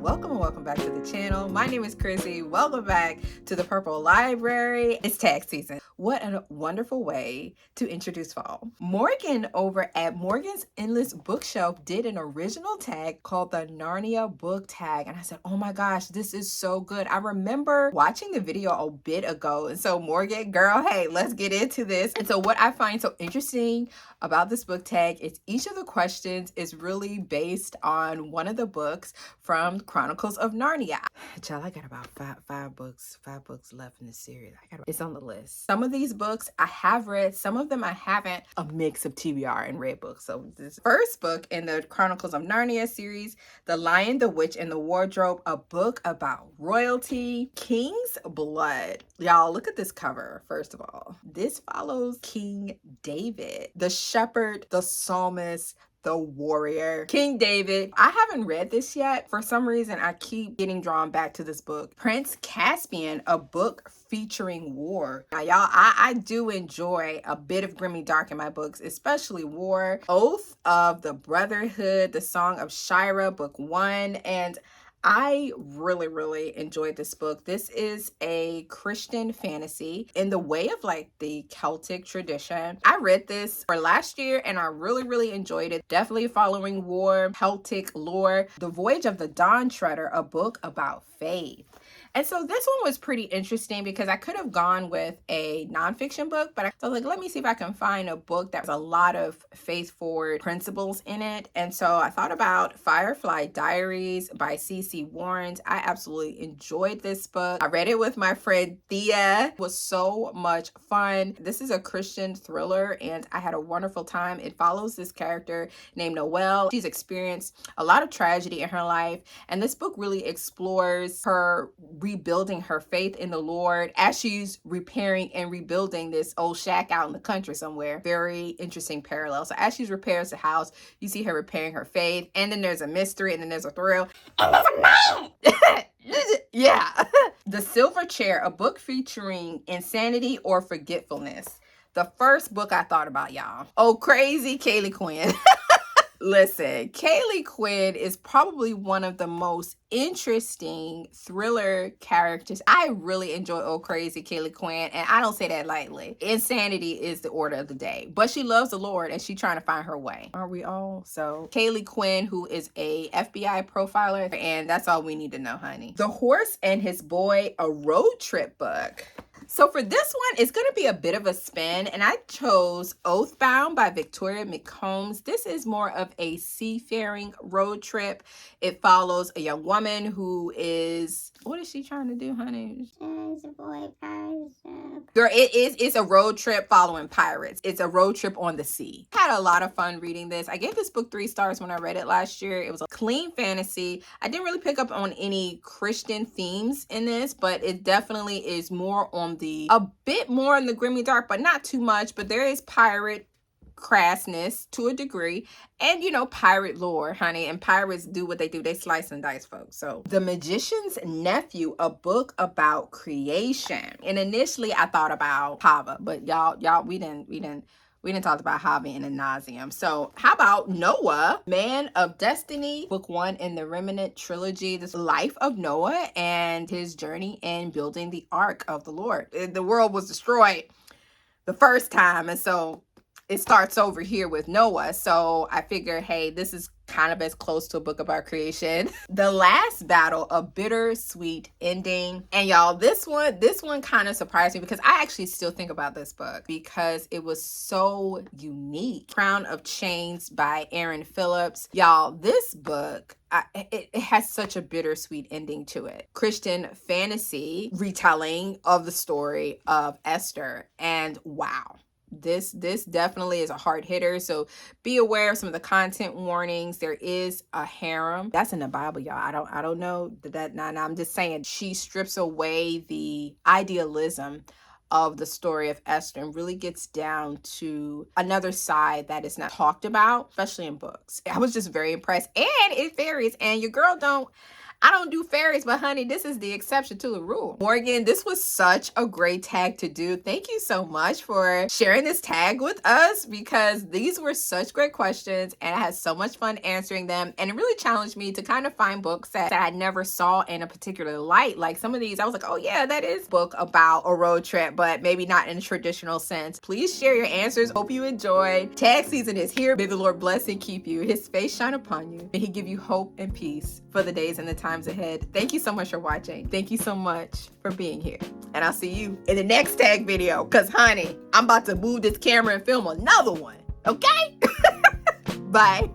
welcome and welcome back to the channel. My name is Chrissie. Welcome back to the Purple Library. It's tag season. What a wonderful way to introduce fall. Morgan over at Morgan's Endless Bookshelf did an original tag called the Narnia Book tag, and I said, oh my gosh, this is so good. I remember watching the video a bit ago, and so Morgan, girl, hey, let's get into this. And so what I find so interesting about this book tag is each of the questions is really based on one of the books from Chronicles of Narnia. Child, I got about five books left in the series. It's on the list. Some of these books I have read, some of them I haven't. A mix of TBR and read books. So this first book in the Chronicles of Narnia series, The Lion, the Witch, and the Wardrobe, a book about royalty, king's blood. Y'all, look at this cover, first of all. This follows King David, the shepherd, the psalmist, the warrior, King David. I haven't read this yet. For some reason, I keep getting drawn back to this book. Prince Caspian, a book featuring war. Now, y'all, I do enjoy a bit of grimmy dark in my books, especially war. Oath of the Brotherhood, The Song of Shira, book 1, and I really enjoyed this book. This is a Christian fantasy in the way of like the Celtic tradition. I read this for last year and I really enjoyed it. Definitely following war, Celtic lore. The Voyage of the Dawn Treader, a book about faith. And so this one was pretty interesting because I could have gone with a nonfiction book, but I was like, let me see if I can find a book that has a lot of faith-forward principles in it. And so I thought about Firefly Diaries by C.C. Warren. I absolutely enjoyed this book. I read it with my friend Thea. It was so much fun. This is a Christian thriller and I had a wonderful time. It follows this character named Noelle. She's experienced a lot of tragedy in her life, and this book really explores her rebuilding her faith in the Lord as she's repairing and rebuilding this old shack out in the country somewhere. Very interesting parallel. So as she repairs the house, you see her repairing her faith, and then there's a mystery, and then there's a thrill, and there's a man. Yeah. The Silver Chair, a book featuring insanity or forgetfulness. The first book I thought about, y'all. Oh, crazy Kaylee Quinn. Listen, Kaylee Quinn is probably one of the most interesting thriller characters. I really enjoy Oh Crazy Kaylee Quinn, and I don't say that lightly. Insanity is the order of the day, but she loves the Lord and she's trying to find her way. Are we all? So Kaylee Quinn, who is a FBI profiler, and that's all we need to know, honey. The Horse and His Boy, a road trip book. So for this one, it's going to be a bit of a spin, and I chose Oathbound by Victoria McCombs. This is more of a seafaring road trip. It follows a young woman who is, what is she trying to do, honey? Girl, it's a road trip following pirates. It's a road trip on the sea. I had a lot of fun reading this. I gave this book 3 stars when I read it last year. It was a clean fantasy. I didn't really pick up on any Christian themes in this, but it definitely is more on a bit more in the grimmy dark, but not too much. But there is pirate crassness to a degree, and you know, pirate lore, honey, and pirates do what they do. They slice and dice folks. So The Magician's Nephew, a book about creation. And initially I thought about Hava, but y'all we didn't talk about Hava in a nauseum. So how about Noah, Man of Destiny, book 1 in the Remnant trilogy. This life of Noah and his journey in building the Ark of the Lord. The world was destroyed the first time, and so it starts over here with Noah. So I figure, hey, this is kind of as close to a book about creation. The Last Battle, a bittersweet ending. And y'all, this one kind of surprised me because I actually still think about this book because it was so unique. Crown of Chains by Aaron Phillips. Y'all, this book, it has such a bittersweet ending to it. Christian fantasy retelling of the story of Esther, and wow. This definitely is a hard hitter, so be aware of some of the content warnings. There is a harem. That's in the Bible, y'all. I don't know that. Nah, I'm just saying she strips away the idealism of the story of Esther and really gets down to another side that is not talked about, especially in books. I was just very impressed, and it varies. And your girl don't. I don't do fairies, but honey, this is the exception to the rule. Morgan, this was such a great tag to do. Thank you so much for sharing this tag with us, because these were such great questions and I had so much fun answering them. And it really challenged me to kind of find books that I never saw in a particular light. Like some of these, I was like, oh yeah, that is a book about a road trip, but maybe not in a traditional sense. Please share your answers. Hope you enjoyed. Tag season is here. May the Lord bless and keep you. His face shine upon you. May he give you hope and peace for the days and the times ahead. Thank you so much for watching. Thank you so much for being here. And I'll see you in the next tag video, because honey, I'm about to move this camera and film another one. Okay? Bye.